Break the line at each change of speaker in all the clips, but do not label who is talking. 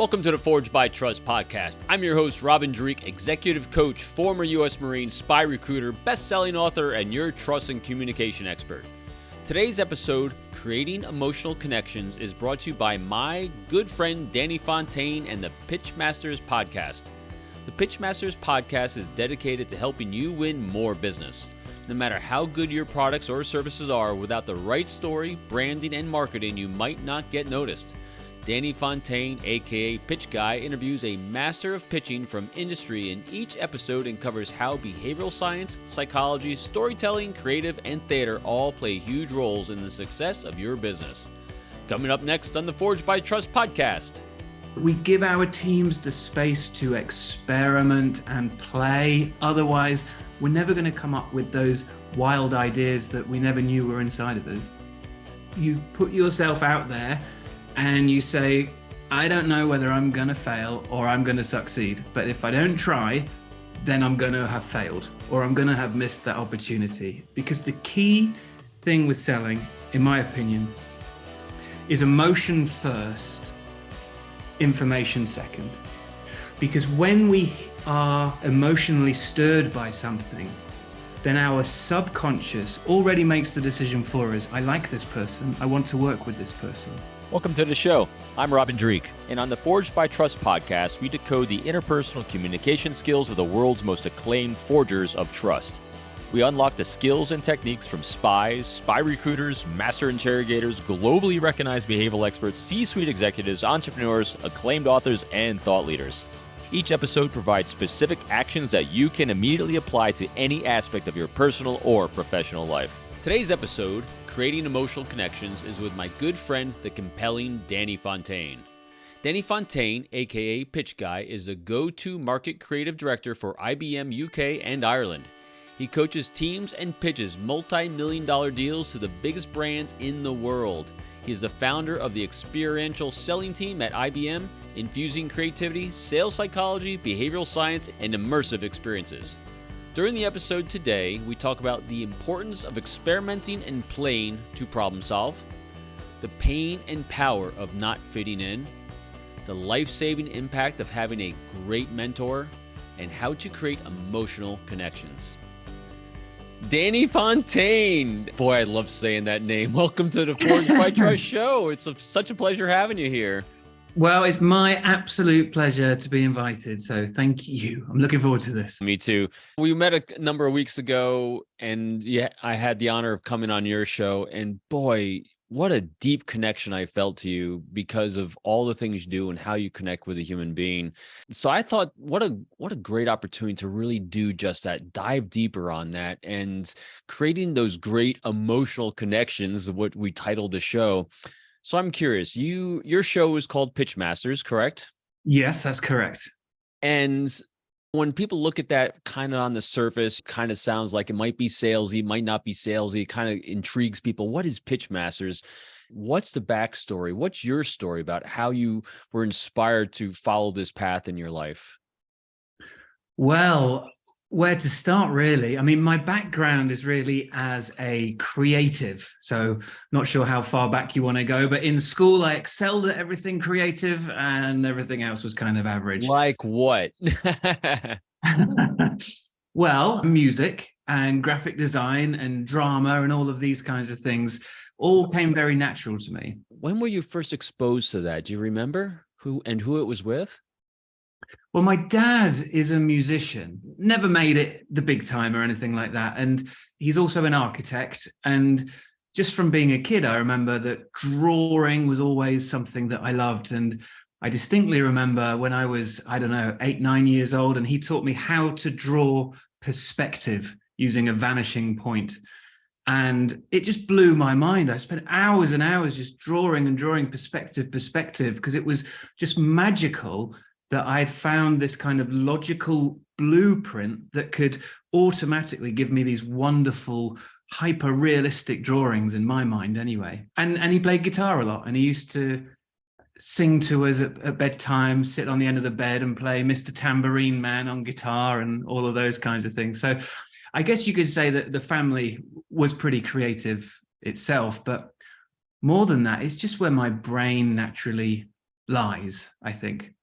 Welcome to the Forged by Trust podcast. I'm your host, Robin Dreeke, executive coach, former U.S. Marine, spy recruiter, best-selling author, and your trust and communication expert. Today's episode, Creating Emotional Connections, is brought to you by my good friend Danny Fontaine and the Pitchmasters podcast. The Pitchmasters podcast is dedicated to helping you win more business. No matter how good your products or services are, without the right story, branding, and marketing, you might not get noticed. Danny Fontaine, aka Pitchguy, interviews a master of pitching from industry in each episode and covers how behavioral science, psychology, storytelling, creative, and theater all play huge roles in the success of your business. Coming up next on the Forged by Trust podcast.
We give our teams the space to experiment and play. Otherwise, we're never going to come up with those wild ideas that we never knew were inside of us. You put yourself out there and you say, I don't know whether I'm going to fail or I'm going to succeed, but if I don't try, then I'm going to have failed or I'm going to have missed that opportunity. Because the key thing with selling, in my opinion, is emotion first, information second. Because when we are emotionally stirred by something, then our subconscious already makes the decision for us. I like this person. I want to work with this person.
Welcome to the show. I'm Robin Dreeke, and on the Forged by Trust podcast, we decode the interpersonal communication skills of the world's most acclaimed forgers of trust. We unlock the skills and techniques from spies, spy recruiters, master interrogators, globally recognized behavioral experts, C-suite executives, entrepreneurs, acclaimed authors, and thought leaders. Each episode provides specific actions that you can immediately apply to any aspect of your personal or professional life. Today's episode, Creating Emotional Connections, is with my good friend, the compelling Danny Fontaine. Danny Fontaine, aka Pitchguy, is a go-to market creative director for IBM UK and Ireland. He coaches teams and pitches multi-million-dollar deals to the biggest brands in the world. He is the founder of the Experiential Selling Team at IBM, infusing creativity, sales psychology, behavioral science, and immersive experiences. During the episode today, we talk about the importance of experimenting and playing to problem solve, the pain and power of not fitting in, the life-saving impact of having a great mentor, and how to create emotional connections. Danny Fontaine. Boy, I love saying that name. Welcome to the Forged by Trust show. It's such a pleasure having you here.
Well, it's my absolute pleasure to be invited. So thank you. I'm looking forward to this.
Me too. We met a number of weeks ago, and yeah, I had the honor of coming on your show. And boy, what a deep connection I felt to you because of all the things you do and how you connect with a human being. So I thought, what a great opportunity to really do just that, dive deeper on that, and creating those great emotional connections, what we titled the show. So I'm curious, your show is called Pitchmasters, correct?
Yes, that's correct.
And when people look at that kind of on the surface, kind of sounds like it might be salesy, might not be salesy, kind of intrigues people. What is Pitchmasters? What's the backstory? What's your story about how you were inspired to follow this path in your life?
Well, where to start, really? I mean, my background is really as a creative. So not sure how far back you want to go, but in school, I excelled at everything creative and everything else was kind of average.
Like what?
Well, music and graphic design and drama and all of these kinds of things all came very natural to me.
When were you first exposed to that? Do you remember who it was with?
Well, my dad is a musician, never made it the big time or anything like that. And he's also an architect. And just from being a kid, I remember that drawing was always something that I loved. And I distinctly remember when I was, 8, 9 years old, and he taught me how to draw perspective using a vanishing point. And it just blew my mind. I spent hours and hours just drawing and drawing perspective, because it was just magical that I had found this kind of logical blueprint that could automatically give me these wonderful, hyper-realistic drawings in my mind anyway. And he played guitar a lot, and he used to sing to us at bedtime, sit on the end of the bed and play Mr. Tambourine Man on guitar and all of those kinds of things. So I guess you could say that the family was pretty creative itself, but more than that, it's just where my brain naturally lies, I think.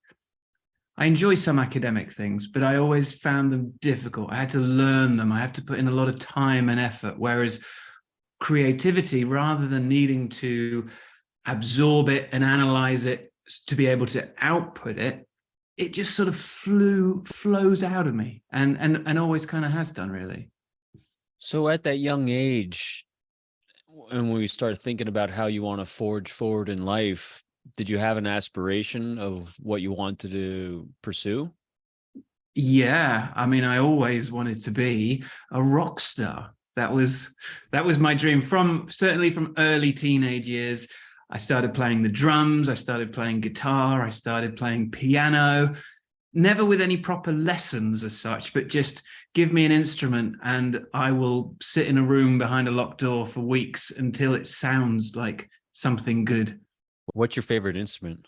I enjoy some academic things, but I always found them difficult. I had to learn them. I have to put in a lot of time and effort. Whereas creativity, rather than needing to absorb it and analyze it to be able to output it, it just sort of flows out of me, and always kind of has done, really.
So at that young age, and when we start thinking about how you want to forge forward in life, did you have an aspiration of what you wanted to pursue?
Yeah, I mean, I always wanted to be a rock star. That was my dream certainly from early teenage years. I started playing the drums, I started playing guitar, I started playing piano, never with any proper lessons as such, but just give me an instrument and I will sit in a room behind a locked door for weeks until it sounds like something good.
What's your favorite instrument?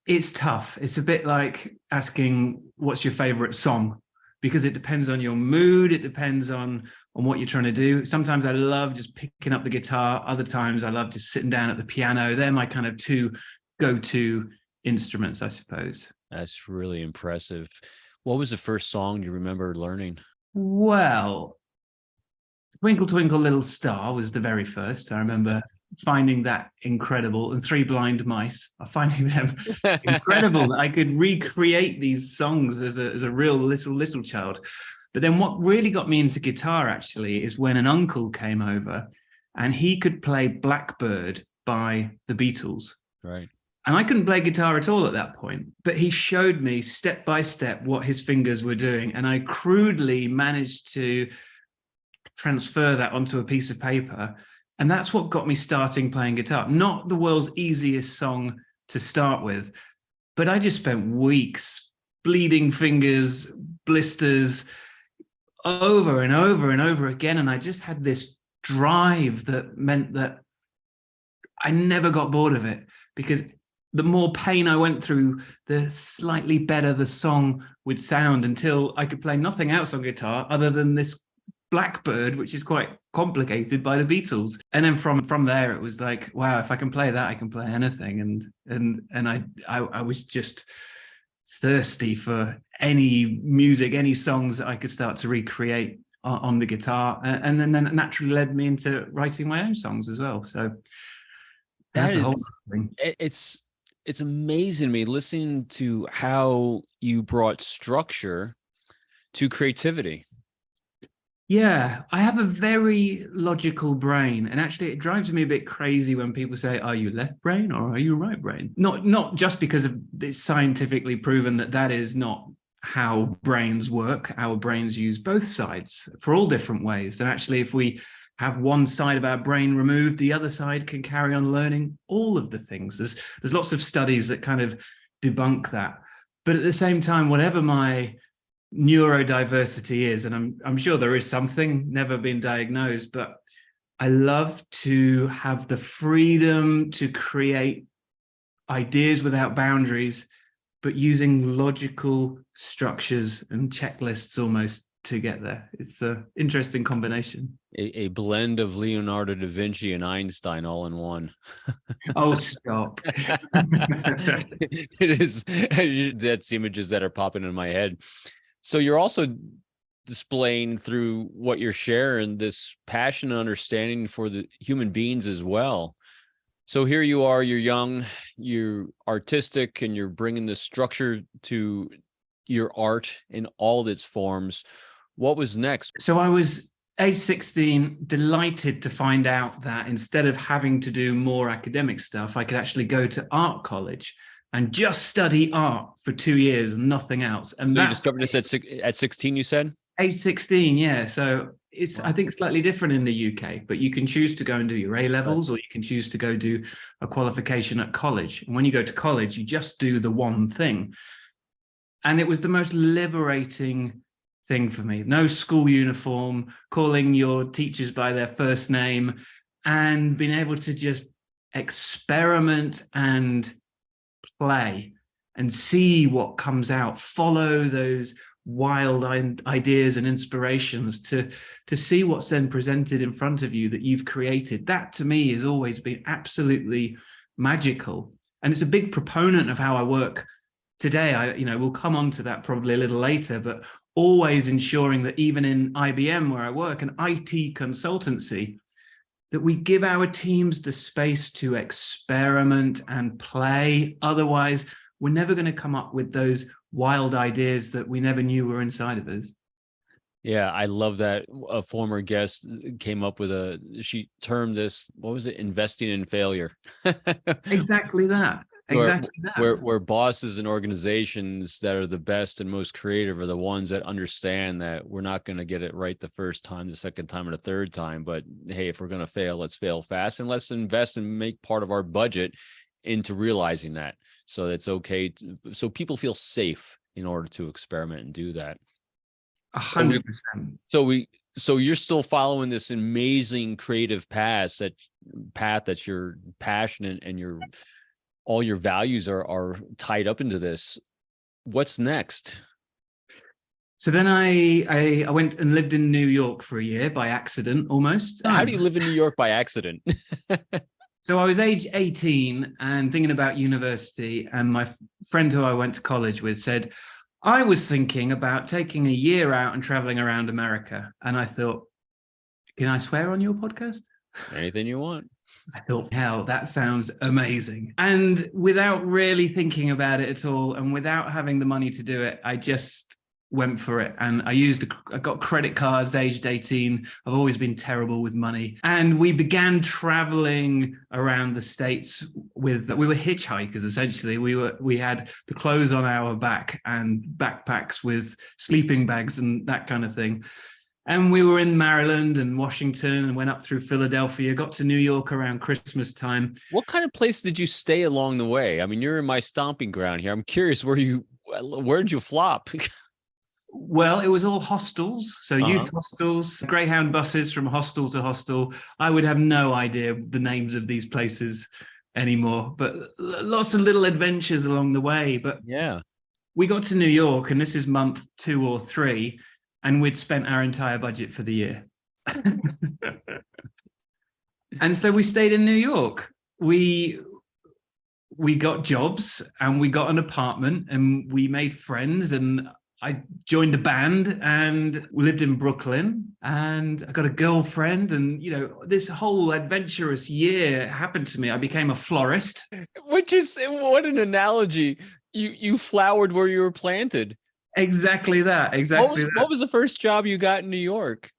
It's tough. It's a bit like asking what's your favorite song, because it depends on your mood. It depends on what you're trying to do. Sometimes I love just picking up the guitar. Other times I love just sitting down at the piano. They're my kind of two go-to instruments, I suppose.
That's really impressive. What was the first song you remember learning?
Well, Twinkle Twinkle Little Star was the very first. I remember finding that incredible, and Three Blind Mice, finding them incredible that I could recreate these songs as a real little child. But then what really got me into guitar actually is when an uncle came over and he could play Blackbird by the Beatles.
Right.
And I couldn't play guitar at all at that point, but he showed me step by step what his fingers were doing. And I crudely managed to transfer that onto a piece of paper. And that's what got me starting playing guitar. Not the world's easiest song to start with, but I just spent weeks, bleeding fingers, blisters, over and over and over again. And I just had this drive that meant that I never got bored of it, because the more pain I went through, the slightly better the song would sound, until I could play nothing else on guitar other than this Blackbird, which is quite complicated, by the Beatles. And then from there, it was like, wow, if I can play that, I can play anything. And I was just thirsty for any music, any songs that I could start to recreate on the guitar. And then that naturally led me into writing my own songs as well. So that's a whole thing.
It's amazing to me listening to how you brought structure to creativity.
Yeah, I have a very logical brain, and actually it drives me a bit crazy when people say, are you left brain or are you right brain? Not just because of it's scientifically proven that is not how brains work. Our brains use both sides for all different ways. And actually, if we have one side of our brain removed, the other side can carry on learning all of the things. There's lots of studies that kind of debunk that. But at the same time, whatever my neurodiversity is, and I'm sure there is something, never been diagnosed, but I love to have the freedom to create ideas without boundaries, but using logical structures and checklists almost to get there. It's an interesting combination.
A blend of Leonardo da Vinci and Einstein all in one.
Oh, stop.
It is. That's images that are popping in my head. So you're also displaying through what you're sharing this passion and understanding for the human beings as well. So here you are, you're young, you're artistic, and you're bringing this structure to your art in all of its forms. What was next?
So I was age 16, delighted to find out that instead of having to do more academic stuff, I could actually go to art college and just study art for 2 years and nothing else. And
so you discovered this at 16, you said?
Age 16, yeah. So it's, I think, slightly different in the UK, but you can choose to go and do your A levels, or you can choose to go do a qualification at college. And when you go to college, you just do the one thing. And it was the most liberating thing for me. No school uniform, calling your teachers by their first name, and being able to just experiment and play and see what comes out, follow those wild ideas and inspirations to see what's then presented in front of you that you've created. That to me has always been absolutely magical. And it's a big proponent of how I work today. We'll come on to that probably a little later, but always ensuring that even in IBM, where I work, an IT consultancy, that we give our teams the space to experiment and play. Otherwise, we're never going to come up with those wild ideas that we never knew were inside of us.
Yeah, I love that. A former guest came up with she termed this, what was it? Investing in failure.
Exactly that. Exactly that.
Where bosses and organizations that are the best and most creative are the ones that understand that we're not going to get it right the first time, the second time, or the third time. But hey, if we're going to fail, let's fail fast, and let's invest and make part of our budget into realizing that, so it's okay. So people feel safe in order to experiment and do that.
100%.
So you're still following this amazing creative path that's your passion and all your values are tied up into this. What's next?
So then I went and lived in New York for a year by accident, almost.
How do you live in New York by accident?
So I was age 18 and thinking about university, and my friend who I went to college with said, I was thinking about taking a year out and traveling around America. And I thought, can I swear on your podcast?
Anything you want.
I thought, hell, that sounds amazing. And without really thinking about it at all, and without having the money to do it, I just went for it. And I got credit cards aged 18. I've always been terrible with money. And we began traveling around the States we were hitchhikers, essentially. We had the clothes on our back and backpacks with sleeping bags and that kind of thing. And we were in Maryland and Washington and went up through Philadelphia, got to New York around Christmas time.
What kind of place did you stay along the way? I mean, you're in my stomping ground here. I'm curious, where'd you flop?
Well, it was all hostels, so youth hostels, Greyhound buses from hostel to hostel. I would have no idea the names of these places anymore, but lots of little adventures along the way. But
yeah,
we got to New York, and this is month 2 or 3, and we'd spent our entire budget for the year. And so we stayed in New York. We got jobs and we got an apartment and we made friends, and I joined a band and we lived in Brooklyn, and I got a girlfriend, and this whole adventurous year happened to me. I became a florist.
Which is, what an analogy. You flowered where you were planted.
Exactly that.
What was the first job you got in New York?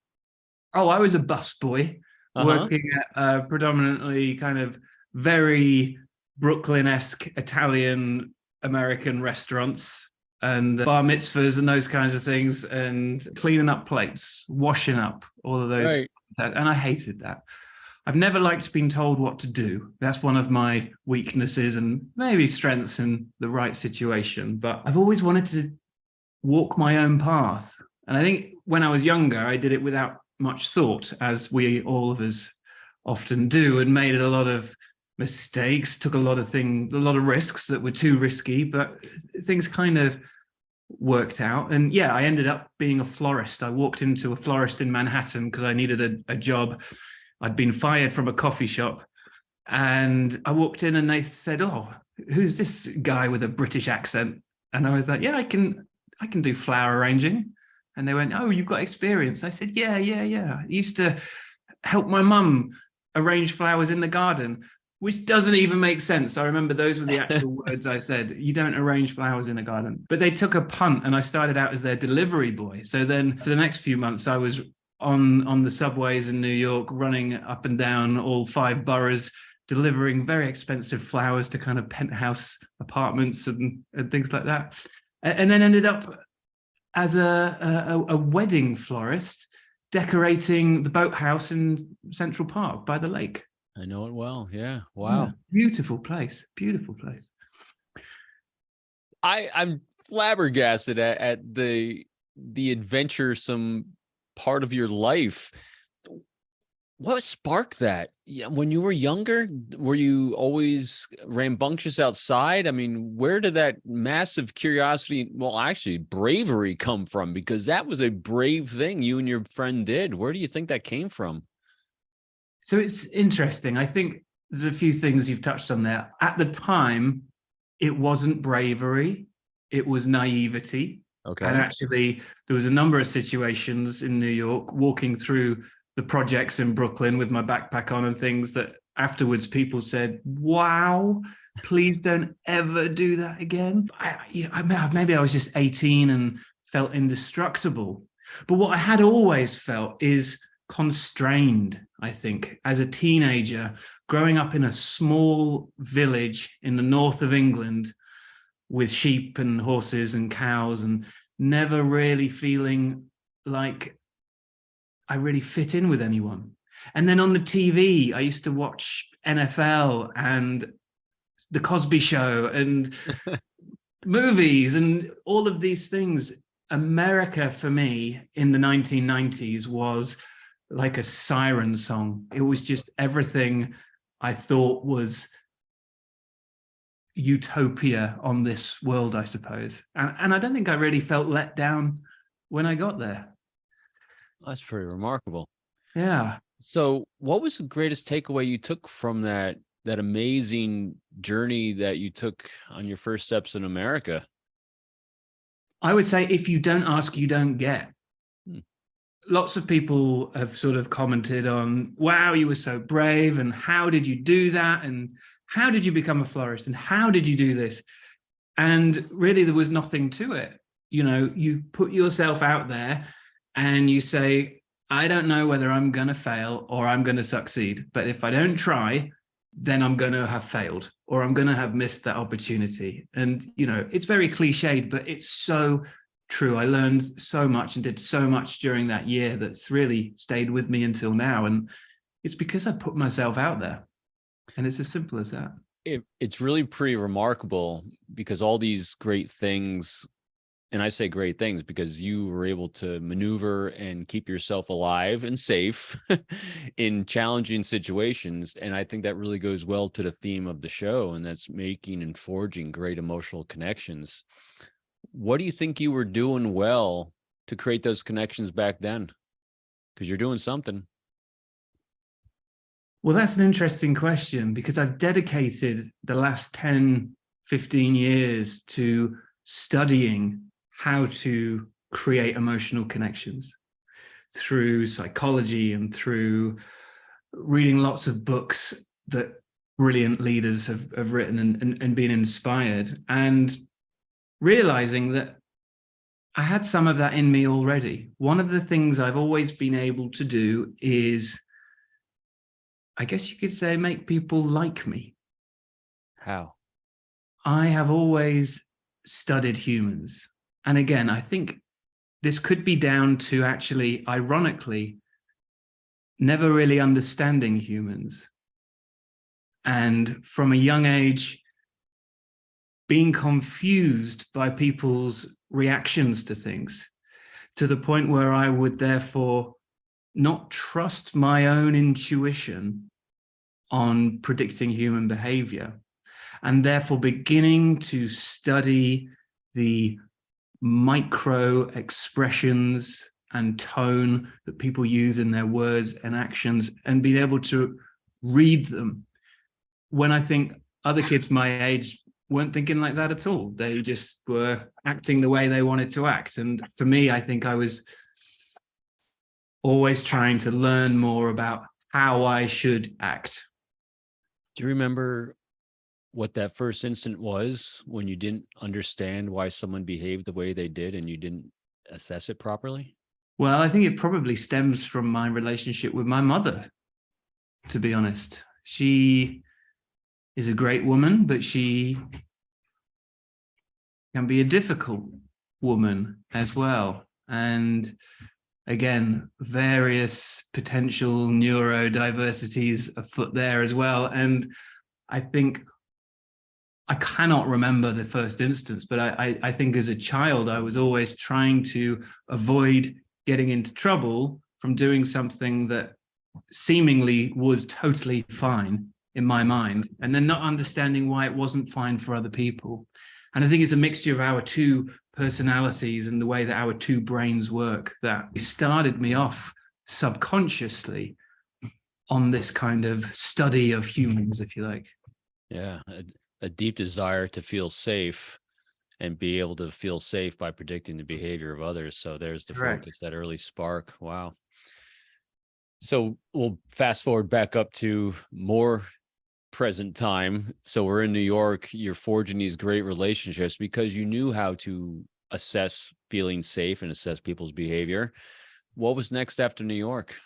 Oh, I was a busboy working at predominantly kind of very Brooklyn-esque Italian American restaurants and bar mitzvahs and those kinds of things, and cleaning up plates, washing up, all of those.
Right.
And I hated that. I've never liked being told what to do. That's one of my weaknesses and maybe strengths in the right situation. But I've always wanted to walk my own path. And I think when I was younger, I did it without much thought, as all of us often do, and made a lot of mistakes, took a lot of risks that were too risky, but things kind of worked out. And yeah, I ended up being a florist. I walked into a florist in Manhattan because I needed a job. I'd been fired from a coffee shop, and I walked in and they said, "Oh, who's this guy with a British accent?" And I was like, "Yeah, I can do flower arranging." And they went, "Oh, you've got experience." I said, yeah. I used to help my mum arrange flowers in the garden, which doesn't even make sense. I remember those were the actual words I said. You don't arrange flowers in a garden. But they took a punt, and I started out as their delivery boy. So then for the next few months, I was on the subways in New York, running up and down all 5 boroughs, delivering very expensive flowers to kind of penthouse apartments and things like that. And then ended up as a wedding florist, decorating the boathouse in Central Park by the lake.
I know it well. Yeah. Wow.
Yeah, beautiful place. Beautiful place.
I'm flabbergasted at the adventuresome part of your life. What sparked that? Yeah, when you were younger, were you always rambunctious outside? I mean, where did that massive curiosity, well, actually bravery, come from? Because that was a brave thing you and your friend did. Where do you think that came from?
So it's interesting. I think there's a few things you've touched on there. At the time, it wasn't bravery, it was naivety.
Okay.
And actually, there was a number of situations in New York, walking through the projects in Brooklyn with my backpack on and things, that afterwards people said, wow, please don't ever do that again. Maybe I was just 18 and felt indestructible. But what I had always felt is constrained, I think, as a teenager, growing up in a small village in the north of England with sheep and horses and cows, and never really feeling like I really fit in with anyone. And then on the TV, I used to watch NFL and The Cosby Show and movies and all of these things. America for me in the 1990s was like a siren song. It was just everything I thought was utopia on this world, I suppose. And I don't think I really felt let down when I got there.
That's pretty remarkable.
Yeah.
So what was the greatest takeaway you took from that amazing journey that you took on your first steps in America?
I would say, if you don't ask, you don't get. Lots of people have sort of commented on, wow, you were so brave, and how did you do that? And how did you become a florist? And how did you do this? And really, there was nothing to it. You know, you put yourself out there and you say, I don't know whether I'm going to fail or I'm going to succeed. But if I don't try, then I'm going to have failed, or I'm going to have missed that opportunity. And, you know, it's very cliched, but it's so true. I learned so much and did so much during that year that's really stayed with me until now. And it's because I put myself out there. And it's as simple as that.
It's really pretty remarkable, because all these great things, and I say great things because you were able to maneuver and keep yourself alive and safe in challenging situations. And I think that really goes well to the theme of the show, and that's making and forging great emotional connections. What do you think you were doing well to create those connections back then? Because you're doing something.
Well, that's an interesting question, because I've dedicated the last 10, 15 years to studying how to create emotional connections through psychology and through reading lots of books that brilliant leaders have written and been inspired, and realizing that I had some of that in me already. One of the things I've always been able to do is, I guess you could say, make people like me.
How?
I have always studied humans. And again, I think this could be down to, actually, ironically, never really understanding humans. And from a young age, being confused by people's reactions to things, to the point where I would therefore not trust my own intuition on predicting human behavior, and therefore beginning to study the micro expressions and tone that people use in their words and actions, and being able to read them, when I think other kids my age weren't thinking like that at all. They just were acting the way they wanted to act. And for me, I think I was always trying to learn more about how I should act.
Do you remember what that first instant was when you didn't understand why someone behaved the way they did and you didn't assess it properly?
Well, I think it probably stems from my relationship with my mother, to be honest. She is a great woman, but she can be a difficult woman as well. And again, various potential neurodiversities afoot there as well. And I think, I cannot remember the first instance, but I think as a child, I was always trying to avoid getting into trouble from doing something that seemingly was totally fine in my mind, and then not understanding why it wasn't fine for other people. And I think it's a mixture of our two personalities and the way that our two brains work that started me off subconsciously on this kind of study of humans, if you like.
Yeah, a deep desire to feel safe and be able to feel safe by predicting the behavior of others. So there's the
Correct.
focus, that early spark. Wow. So we'll fast forward back up to more present time. So we're in New York. You're forging these great relationships because you knew how to assess feeling safe and assess people's behavior. What was next after New York?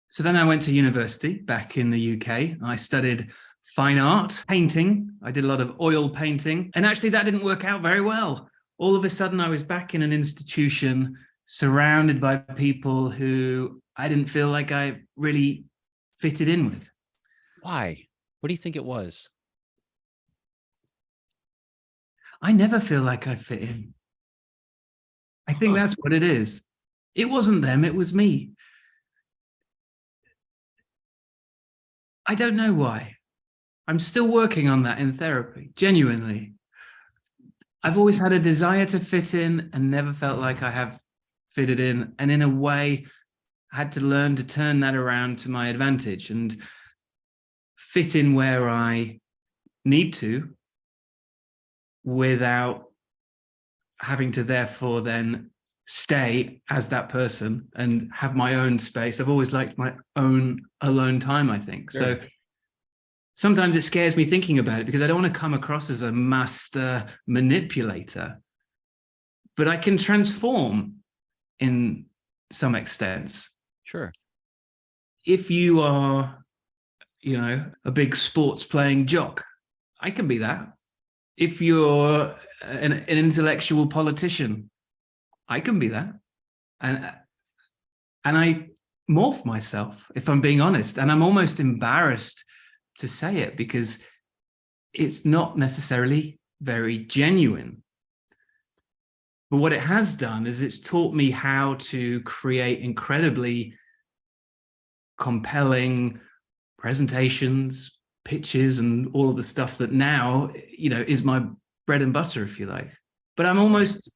So then I went to university back in the UK. I studied fine art, painting. I did a lot of oil painting. And actually that didn't work out very well. All of a sudden I was back in an institution surrounded by people who I didn't feel like I really fitted in with.
Why? What do you think it was?
I never feel like I fit in. I think that's what it is. It wasn't them, it was me. I don't know why. I'm still working on that in therapy, genuinely. I've always had a desire to fit in and never felt like I have fitted in. And in a way, I had to learn to turn that around to my advantage and fit in where I need to without having to therefore then stay as that person and have my own space. I've always liked my own alone time, I think.
Sure.
So sometimes it scares me thinking about it because I don't want to come across as a master manipulator, but I can transform in some extent.
Sure.
If you are, a big sports playing jock, I can be that. If you're an intellectual politician, I can be that. And I morph myself, if I'm being honest. And I'm almost embarrassed to say it because it's not necessarily very genuine. But what it has done is it's taught me how to create incredibly compelling presentations, pitches, and all of the stuff that now, is my bread and butter, if you like. But I'm almost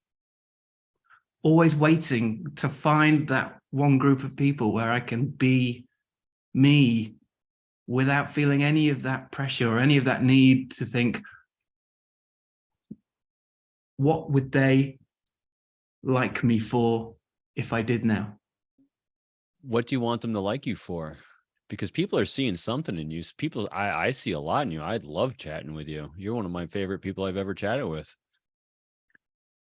always waiting to find that one group of people where I can be me without feeling any of that pressure or any of that need to think, what would they like me for if I did now?
What do you want them to like you for? Because people are seeing something in you. People, I see a lot in you. I'd love chatting with you. You're one of my favorite people I've ever chatted with.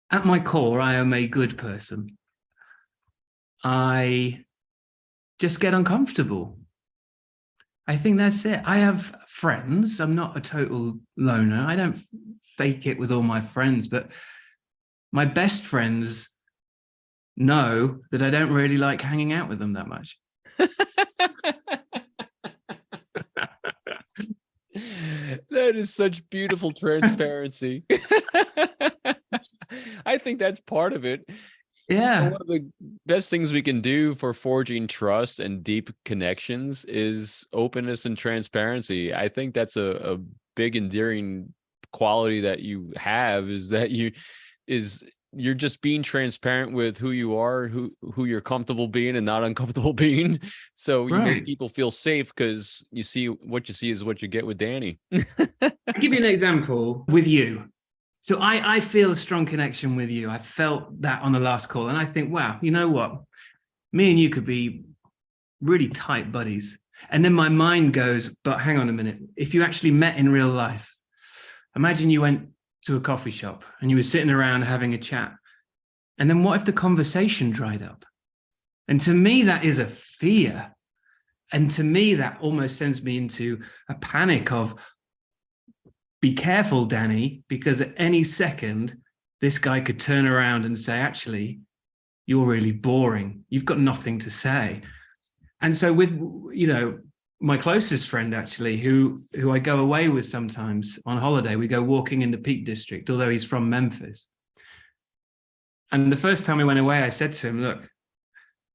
At my core, I am a good person. I just get uncomfortable. I think that's it. I have friends. I'm not a total loner. I don't fake it with all my friends, but my best friends know that I don't really like hanging out with them that much.
That is such beautiful transparency. I think that's part of it.
Yeah.
One of the best things we can do for forging trust and deep connections is openness and transparency. I think that's a big endearing quality that you have, is that you're just being transparent with who you are, who you're comfortable being and not uncomfortable being. So you make people feel safe because you see what you see is what you get with Danny.
I'll give you an example with you. So I feel a strong connection with you. I felt that on the last call. And I think, wow, you know what? Me and you could be really tight buddies. And then my mind goes, but hang on a minute. If you actually met in real life, imagine you went to a coffee shop and you were sitting around having a chat. And then what if the conversation dried up? And to me, that is a fear. And to me, that almost sends me into a panic of, be careful, Danny, because at any second, this guy could turn around and say, actually, you're really boring. You've got nothing to say. And so with, my closest friend, actually, who I go away with sometimes on holiday, we go walking in the Peak District, although he's from Memphis. And the first time we went away, I said to him, look,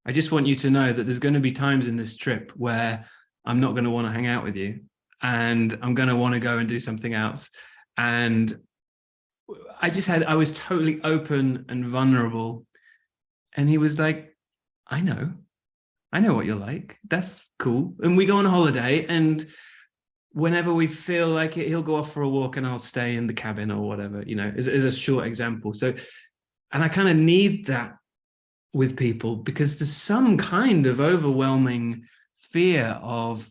I just want you to know that there's going to be times in this trip where I'm not going to want to hang out with you. And I'm going to want to go and do something else. And I was totally open and vulnerable. And he was like, I know. I know what you're like. That's cool. And we go on holiday, and whenever we feel like it, he'll go off for a walk and I'll stay in the cabin or whatever, is a short example. So, and I kind of need that with people, because there's some kind of overwhelming fear of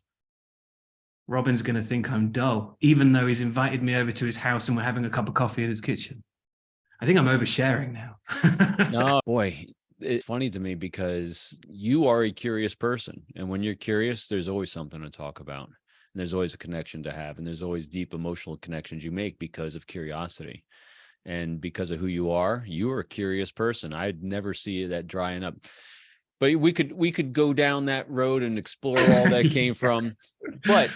Robin's going to think I'm dull, even though he's invited me over to his house and we're having a cup of coffee in his kitchen. I think I'm oversharing now.
No, boy, it's funny to me because you are a curious person. And when you're curious, there's always something to talk about. And there's always a connection to have. And there's always deep emotional connections you make because of curiosity. And because of who you are a curious person. I'd never see that drying up. But we could go down that road and explore all that came from. But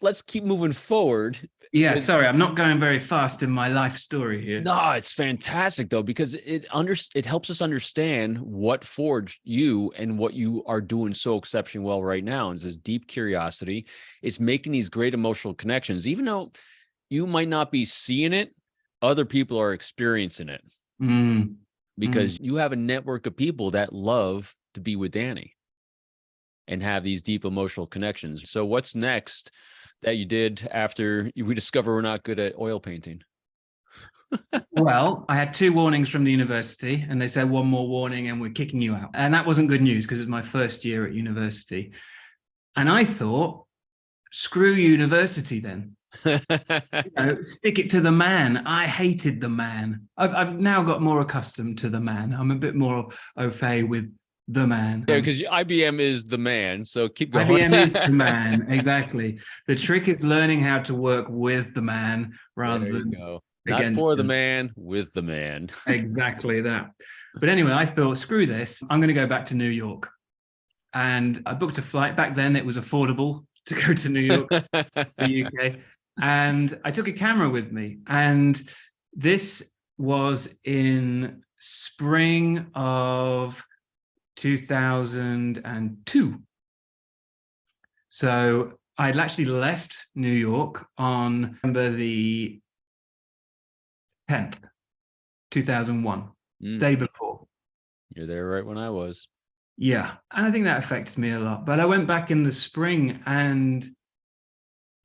let's keep moving forward.
Yeah, sorry, I'm not going very fast in my life story here.
No, it's fantastic though, because it helps us understand what forged you and what you are doing so exceptionally well right now. And it's this deep curiosity. It's making these great emotional connections, even though you might not be seeing it, other people are experiencing it. Because you have a network of people that love to be with Danny and have these deep emotional connections. So what's next that you did after we discover we're not good at oil painting?
Well, I had 2 warnings from the university, and they said 1 more warning and we're kicking you out. And that wasn't good news because it was my first year at university. And I thought, screw university then. Stick it to the man. I hated the man. I've now got more accustomed to the man. I'm a bit more au fait with the man.
Yeah, because IBM is the man. So keep going.
IBM is the man. Exactly. The trick is learning how to work with the man rather than
not for the man, with the man.
Exactly that. But anyway, I thought, screw this. I'm going to go back to New York. And I booked a flight. Back then, it was affordable to go to New York, the UK. And I took a camera with me. And this was in spring of 2002. So I'd actually left New York on November the 10th, 2001, day before.
You're there right when I was.
Yeah. And I think that affected me a lot. But I went back in the spring, and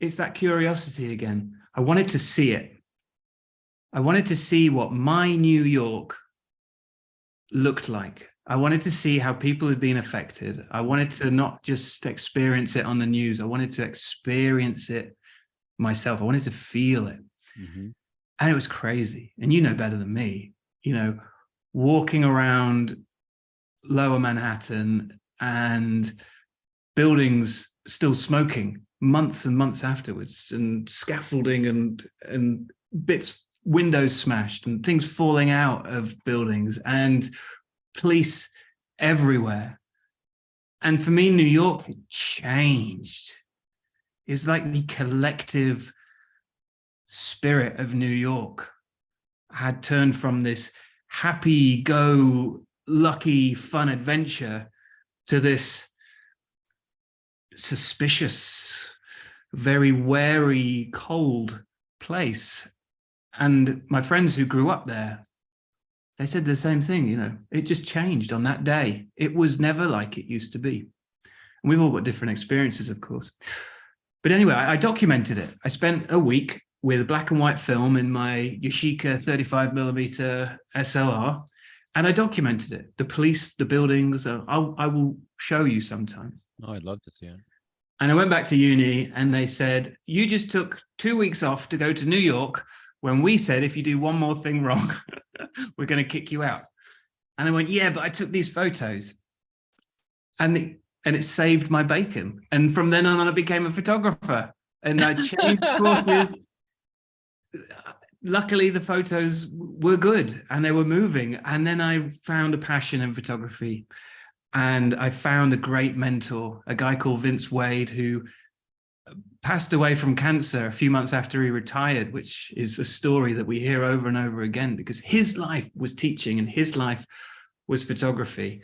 it's that curiosity again. I wanted to see it. I wanted to see what my New York looked like. I wanted to see how people had been affected. I wanted to not just experience it on the news. I wanted to experience it myself. I wanted to feel it. And it was crazy. And you know better than me, walking around Lower Manhattan and buildings still smoking months and months afterwards, and scaffolding and bits, windows smashed and things falling out of buildings and police everywhere. And for me, New York had changed. It was like the collective spirit of New York had turned from this happy, go, lucky, fun adventure to this suspicious, very wary, cold place. And my friends who grew up there, they said the same thing, it just changed on that day. It was never like it used to be. And we've all got different experiences, of course. But anyway, I documented it. I spent a week with a black and white film in my Yashica 35mm SLR, and I documented it. The police, the buildings, I will show you sometime.
Oh, I'd love to see it.
And I went back to uni, and they said, you just took 2 weeks off to go to New York when we said, if you do one more thing wrong, we're going to kick you out. And I went, yeah, but I took these photos. And it saved my bacon. And from then on, I became a photographer. And I changed courses. Luckily, the photos were good and they were moving. And then I found a passion in photography. And I found a great mentor, a guy called Vince Wade, who passed away from cancer a few months after he retired, which is a story that we hear over and over again, because his life was teaching and his life was photography.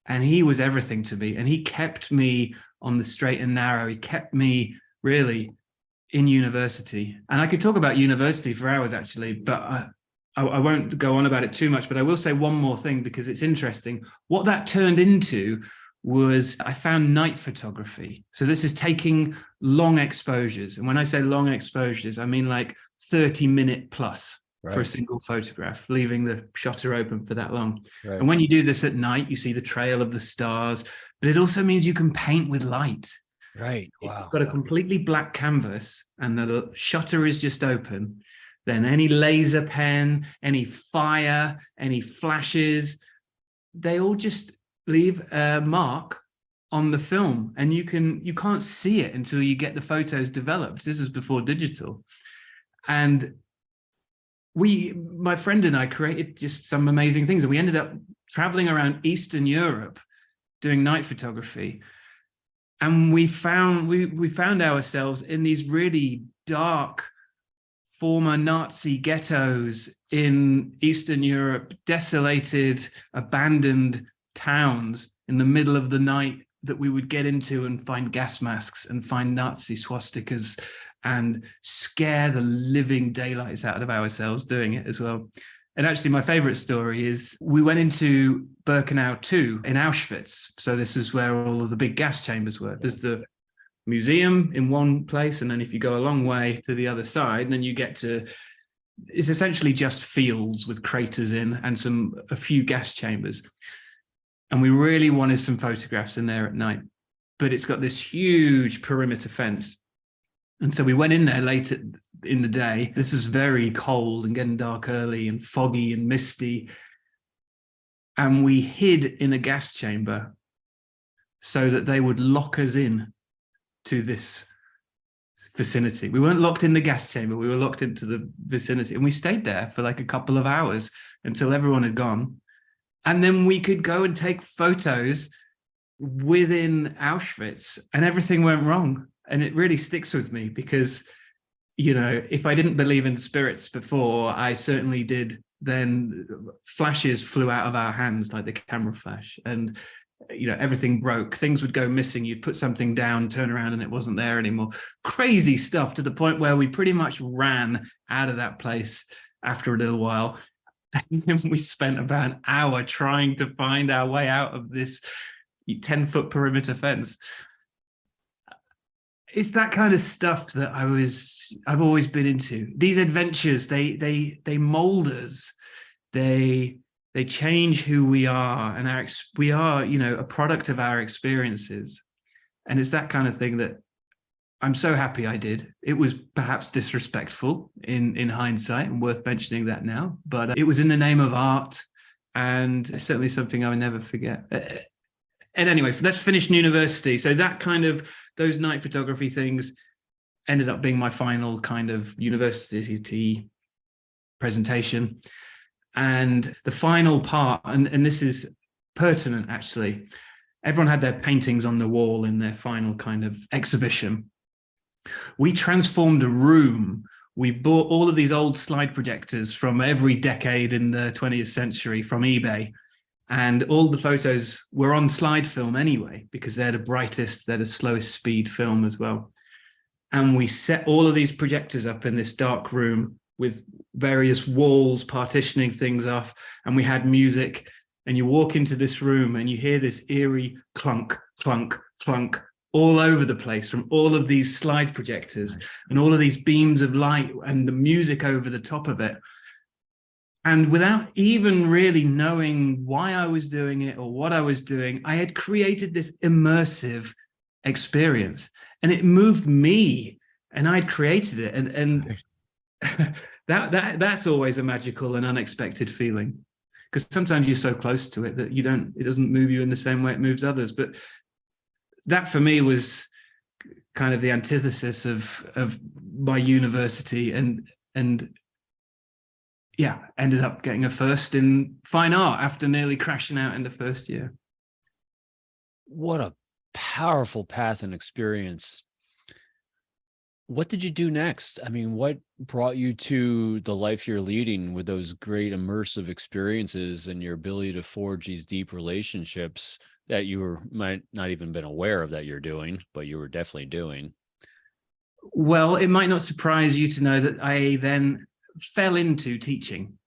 And he was everything to me. And he kept me on the straight and narrow. He kept me really in university. And I could talk about university for hours, actually, but I won't go on about it too much. But I will say one more thing, because it's interesting. What that turned into was I found night photography. So this is taking long exposures. And when I say long exposures, I mean like 30-minute plus for a single photograph, leaving the shutter open for that long.
Right.
And when you do this at night, you see the trail of the stars, but it also means you can paint with light.
Right. Wow.
You've got a completely black canvas and the shutter is just open. Then any laser pen, any fire, any flashes, they all just leave a mark on the film, and you can't see it until you get the photos developed. This is before digital. And my friend and I created just some amazing things. And we ended up traveling around Eastern Europe doing night photography. And we found ourselves in these really dark former Nazi ghettos in Eastern Europe, desolated, abandoned towns in the middle of the night that we would get into and find gas masks and find Nazi swastikas and scare the living daylights out of ourselves doing it as well. And actually, my favorite story is we went into Birkenau 2 in Auschwitz. So this is where all of the big gas chambers were. There's the museum in one place, and then if you go a long way to the other side, then you get to, it's essentially just fields with craters in and a few gas chambers. And we really wanted some photographs in there at night, but it's got this huge perimeter fence. And so we went in there late in the day. This was very cold and getting dark early and foggy and misty. And we hid in a gas chamber so that they would lock us in to this vicinity. We weren't locked in the gas chamber. We were locked into the vicinity. And we stayed there for like a couple of hours until everyone had gone. And then we could go and take photos within Auschwitz, and everything went wrong. And it really sticks with me because, you know, if I didn't believe in spirits before, I certainly did then. Flashes flew out of our hands, like the camera flash, and, you know, everything broke. Things would go missing. You'd put something down, turn around, and it wasn't there anymore. Crazy stuff, to the point where we pretty much ran out of that place after a little while. And then we spent about an hour trying to find our way out of this 10-foot perimeter fence. It's that kind of stuff that I've always been into. These adventures, they mold us. They change who we are, and we are, you know, a product of our experiences. And it's that kind of thing that I'm so happy I did. It was perhaps disrespectful in hindsight, and worth mentioning that now, but it was in the name of art, and it's certainly something I will never forget. And anyway, let's finish university. So that kind of, those night photography things ended up being my final kind of university presentation. And the final part, and this is pertinent actually, everyone had their paintings on the wall in their final kind of exhibition. We transformed a room. We bought all of these old slide projectors from every decade in the 20th century from eBay. And all the photos were on slide film anyway, because they're the brightest, they're the slowest speed film as well. And we set all of these projectors up in this dark room with various walls partitioning things off. And we had music, and you walk into this room and you hear this eerie clunk, clunk, clunk all over the place from all of these slide projectors and all of these beams of light and the music over the top of it. And without even really knowing why I was doing it or what I was doing, I had created this immersive experience, and it moved me, and I'd created it. And that's always a magical and unexpected feeling, because sometimes you're so close to it that it doesn't move you in the same way it moves others. But that for me was kind of the antithesis of my university, and yeah, ended up getting a first in fine art after nearly crashing out in the first year.
What a powerful path and experience. What did you do next? I mean, what brought you to the life you're leading with those great immersive experiences and your ability to forge these deep relationships that might not even been aware of that you're doing, but you were definitely doing?
Well, it might not surprise you to know that I then fell into teaching.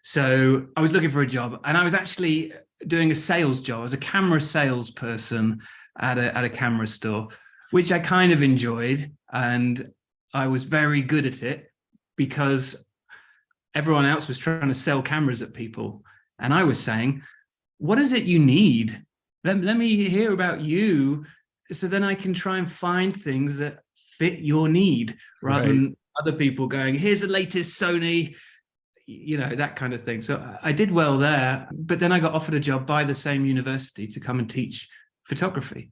So I was looking for a job, and I was actually doing a sales job. I was a camera salesperson at a camera store, which I kind of enjoyed. And I was very good at it because everyone else was trying to sell cameras at people. And I was saying, what is it you need? Let me hear about you, so then I can try and find things that fit your need, rather than other people going, here's the latest Sony, that kind of thing. So I did well there, but then I got offered a job by the same university to come and teach photography.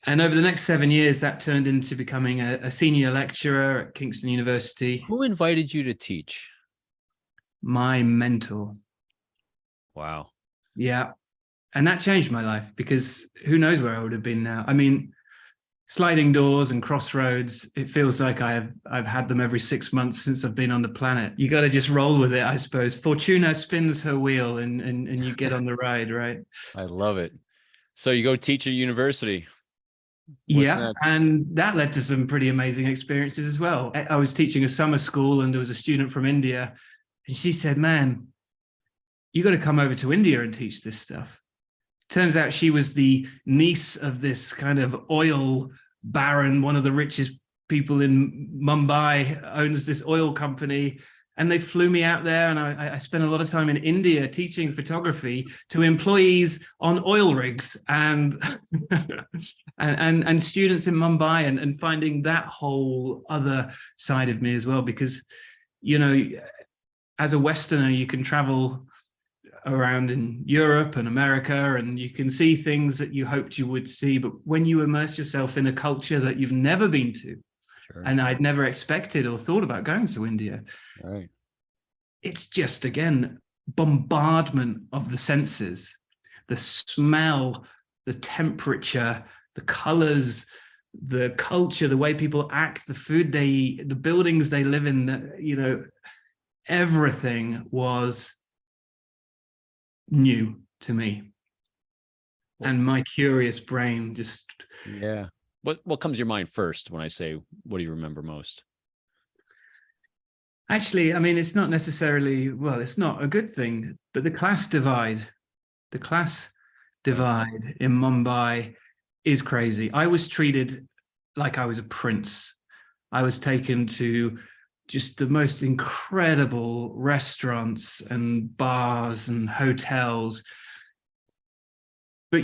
And over the next 7 years, that turned into becoming a senior lecturer at Kingston University.
Who invited you to teach?
My mentor.
Wow.
Yeah. And that changed my life, because who knows where I would have been now. I mean, sliding doors and crossroads, it feels like I've had them every 6 months since I've been on the planet. You got to just roll with it, I suppose. Fortuna spins her wheel and you get on the ride, right?
I love it. So you go teach at university. What's next?
And that led to some pretty amazing experiences as well. I was teaching a summer school, and there was a student from India, and she said, man, you got to come over to India and teach this stuff. Turns out she was the niece of this kind of oil baron, one of the richest people in Mumbai, owns this oil company. And they flew me out there, and I spent a lot of time in India teaching photography to employees on oil rigs and and students in Mumbai, and finding that whole other side of me as well. Because, as a Westerner, you can travel around in Europe and America, and you can see things that you hoped you would see. But when you immerse yourself in a culture that you've never been to, sure. And I'd never expected or thought about going to India,
right.
It's just, again, bombardment of the senses, the smell, the temperature, the colors, the culture, the way people act, the food they eat, the buildings they live in, everything was new to me. And my curious brain just...
Yeah. What comes to your mind first when I say, what do you remember most?
Actually, I mean, it's not necessarily, well, it's not a good thing, but the class divide in Mumbai is crazy. I was treated like I was a prince. I was taken to just the most incredible restaurants and bars and hotels. But,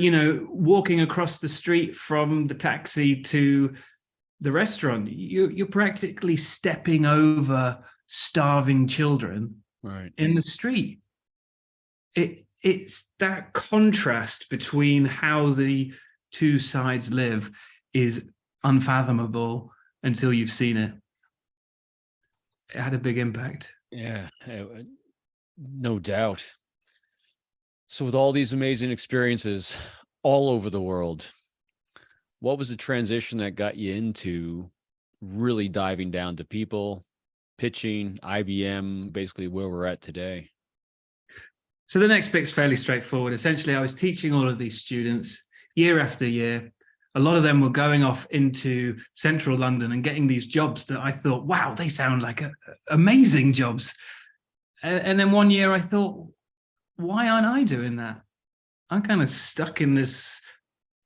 walking across the street from the taxi to the restaurant, you're practically stepping over starving children in the street. It's that contrast between how the two sides live is unfathomable until you've seen it. It had a big impact.
Yeah, no doubt. So with all these amazing experiences all over the world, what was the transition that got you into really diving down to people, pitching, IBM, basically where we're at today?
So the next bit's fairly straightforward. Essentially, I was teaching all of these students year after year. A lot of them were going off into central London and getting these jobs that I thought, wow, they sound like amazing jobs. And then one year I thought, why aren't I doing that? I'm kind of stuck in this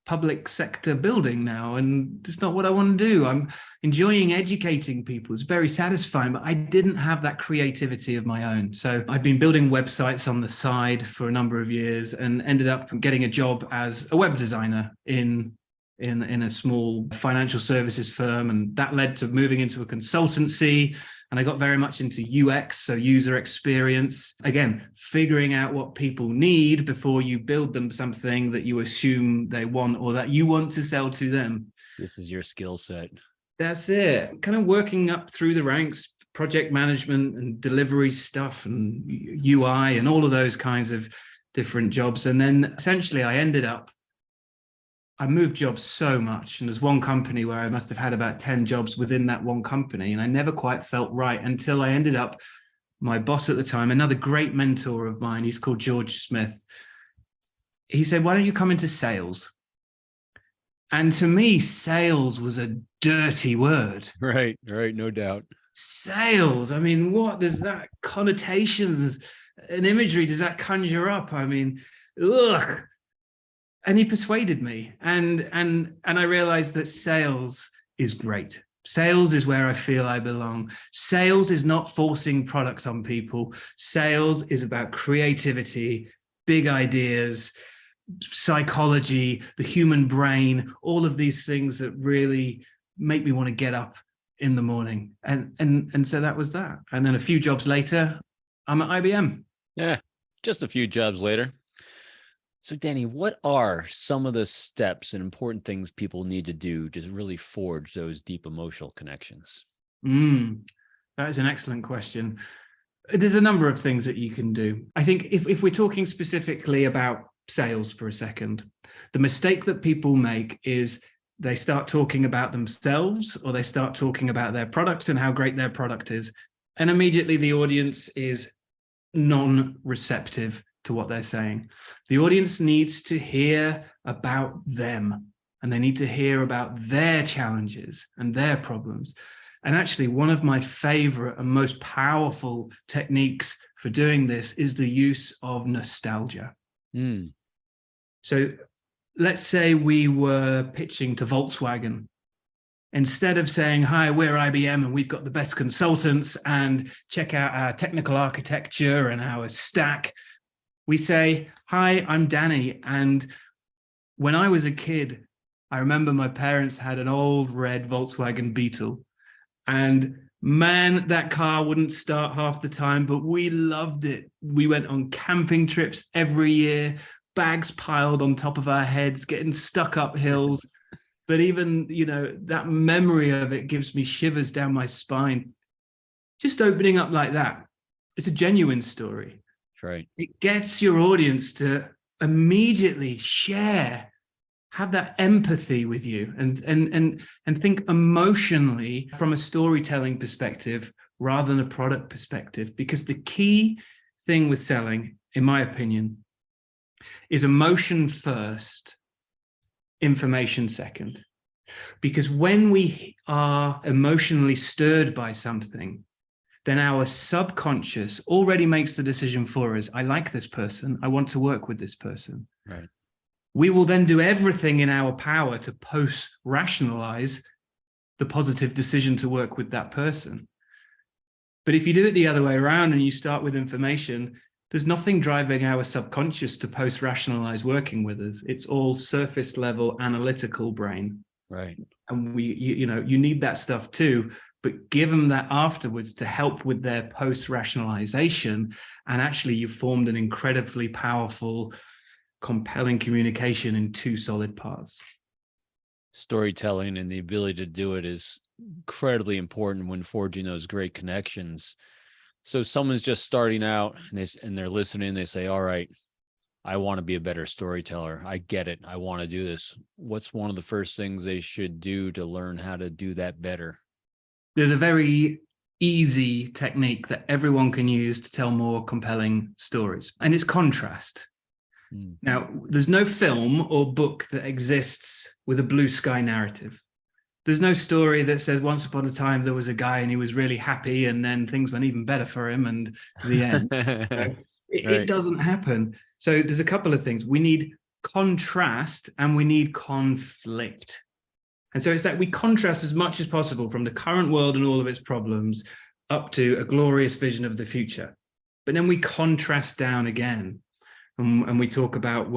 public sector building now, and it's not what I want to do. I'm enjoying educating people. It's very satisfying, but I didn't have that creativity of my own. So I've been building websites on the side for a number of years, and ended up getting a job as a web designer in a small financial services firm. And that led to moving into a consultancy. And I got very much into UX, so user experience. Again, figuring out what people need before you build them something that you assume they want or that you want to sell to them.
This is your skill set.
That's it. Kind of working up through the ranks, project management and delivery stuff and UI and all of those kinds of different jobs. And then essentially I moved jobs so much, and there's one company where I must have had about 10 jobs within that one company, and I never quite felt right until I ended up, my boss at the time, another great mentor of mine, he's called George Smith. He said, why don't you come into sales? And to me, sales was a dirty word.
Right, no doubt.
Sales, I mean, what does that connotations and imagery does that conjure up? I mean, ugh. And he persuaded me. And I realized that sales is great. Sales is where I feel I belong. Sales is not forcing products on people. Sales is about creativity, big ideas, psychology, the human brain, all of these things that really make me want to get up in the morning. And so that was that. And then a few jobs later, I'm at IBM.
Yeah, just a few jobs later. So Danny, what are some of the steps and important things people need to do to really forge those deep emotional connections?
That is an excellent question. There's a number of things that you can do. I think if we're talking specifically about sales for a second, the mistake that people make is they start talking about themselves, or they start talking about their product and how great their product is. And immediately the audience is non-receptive to what they're saying. The audience needs to hear about them, and they need to hear about their challenges and their problems. And actually, one of my favorite and most powerful techniques for doing this is the use of nostalgia. So let's say we were pitching to Volkswagen. Instead of saying, hi, we're IBM and we've got the best consultants and check out our technical architecture and our stack, we say, hi, I'm Danny. And when I was a kid, I remember my parents had an old red Volkswagen Beetle. And man, that car wouldn't start half the time, but we loved it. We went on camping trips every year, bags piled on top of our heads, getting stuck up hills. But even, that memory of it gives me shivers down my spine. Just opening up like that, it's a genuine story.
Right.
It gets your audience to immediately share, have that empathy with you, and think emotionally from a storytelling perspective rather than a product perspective. Because the key thing with selling, in my opinion, is emotion first, information second. Because when we are emotionally stirred by something, then our subconscious already makes the decision for us. I like this person. I want to work with this person.
Right.
We will then do everything in our power to post-rationalize the positive decision to work with that person. But if you do it the other way around and you start with information, there's nothing driving our subconscious to post-rationalize working with us. It's all surface level analytical brain.
Right.
And you need that stuff too, but give them that afterwards to help with their post-rationalization. And actually you've formed an incredibly powerful, compelling communication in two solid parts.
Storytelling and the ability to do it is incredibly important when forging those great connections. So someone's just starting out and they're listening, they say, all right, I want to be a better storyteller. I get it. I want to do this. What's one of the first things they should do to learn how to do that better?
There's a very easy technique that everyone can use to tell more compelling stories, and it's contrast. Now, there's no film or book that exists with a blue sky narrative. There's no story that says once upon a time there was a guy and he was really happy and then things went even better for him and to the end. It doesn't happen. So there's a couple of things. We need contrast and we need conflict. And so it's that we contrast as much as possible from the current world and all of its problems up to a glorious vision of the future. But then we contrast down again. And we talk about,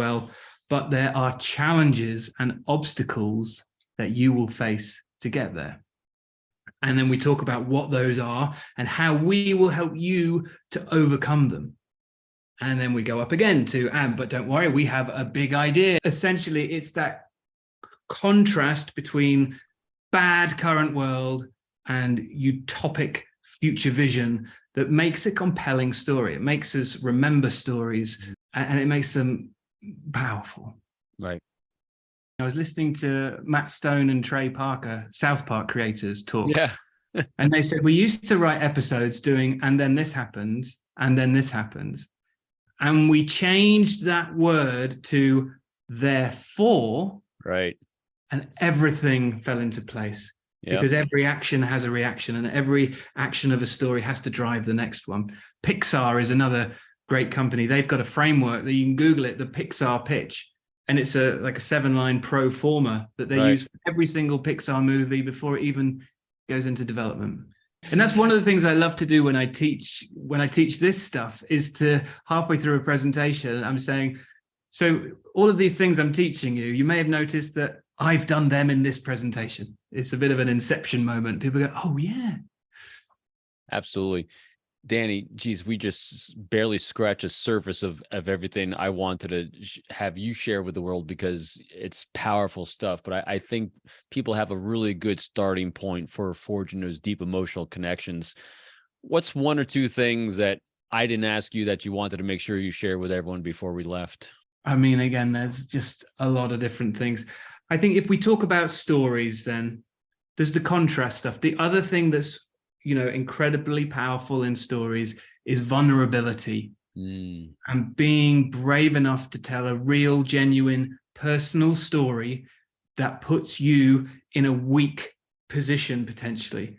but there are challenges and obstacles that you will face to get there. And then we talk about what those are and how we will help you to overcome them. And then we go up again to, but don't worry, we have a big idea. Essentially, it's that contrast between bad current world and utopic future vision that makes a compelling story. It makes us remember stories and it makes them powerful.
Right.
I was listening to Matt Stone and Trey Parker, South Park creators, talk.
Yeah.
And they said, we used to write episodes doing, and then this happens, and then this happens. And we changed that word to therefore.
Right.
And everything fell into place. Yep. Because every action has a reaction and every action of a story has to drive the next one. Pixar is another great company, they've got a framework that you can Google it, the Pixar pitch. And it's like a 7-line pro forma that they use for every single Pixar movie before it even goes into development. And that's one of the things I love to do when I teach this stuff, is to halfway through a presentation, I'm saying, so all of these things I'm teaching you, you may have noticed that I've done them in this presentation. It's a bit of an inception moment. People go, oh yeah.
Absolutely. Danny, geez, we just barely scratched the surface of everything I wanted to have you share with the world, because it's powerful stuff. But I think people have a really good starting point for forging those deep emotional connections. What's one or two things that I didn't ask you that you wanted to make sure you share with everyone before we left?
I mean, again, there's just a lot of different things. I think if we talk about stories, then there's the contrast stuff. The other thing that's incredibly powerful in stories is vulnerability, and being brave enough to tell a real, genuine, personal story that puts you in a weak position potentially,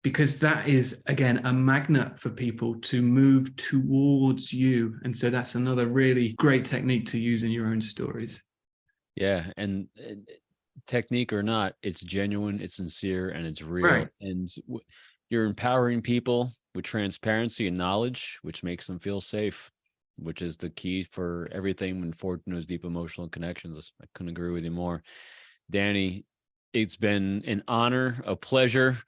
because that is, again, a magnet for people to move towards you. And so that's another really great technique to use in your own stories.
Yeah. And technique or not, it's genuine, it's sincere, and it's real.
Right.
And you're empowering people with transparency and knowledge, which makes them feel safe, which is the key for everything when forging those deep emotional connections. I couldn't agree with you more. Danny, it's been an honor, a pleasure.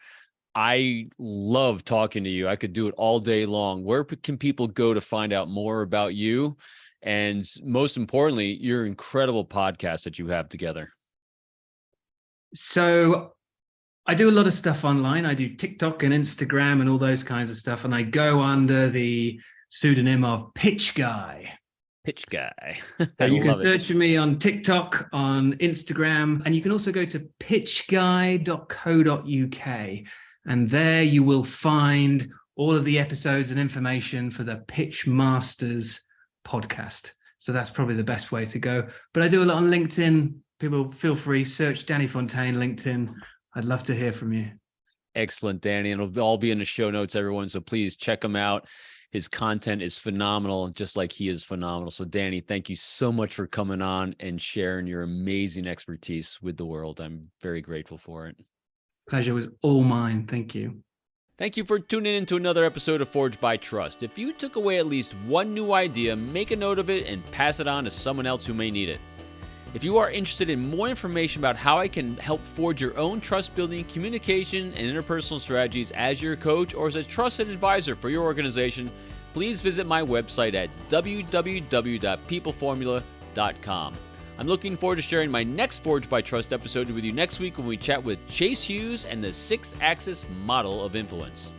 I love talking to you. I could do it all day long. Where can people go to find out more about you? And most importantly, your incredible podcast that you have together.
So I do a lot of stuff online. I do TikTok and Instagram and all those kinds of stuff. And I go under the pseudonym of Pitchguy.
Pitchguy.
So you can search for me on TikTok, on Instagram, and you can also go to pitchguy.co.uk. And there you will find all of the episodes and information for the Pitch Masters podcast. So that's probably the best way to go. But I do a lot on LinkedIn. People feel free, search Danny Fontaine, LinkedIn. I'd love to hear from you.
Excellent, Danny. And it'll all be in the show notes, everyone. So please check him out. His content is phenomenal, just like he is phenomenal. So Danny, thank you so much for coming on and sharing your amazing expertise with the world. I'm very grateful for it.
Pleasure was all mine. Thank you.
Thank you for tuning in to another episode of Forged by Trust. If you took away at least one new idea, make a note of it and pass it on to someone else who may need it. If you are interested in more information about how I can help forge your own trust-building communication and interpersonal strategies as your coach or as a trusted advisor for your organization, please visit my website at www.peopleformula.com. I'm looking forward to sharing my next Forged by Trust episode with you next week when we chat with Chase Hughes and the 6-axis model of influence.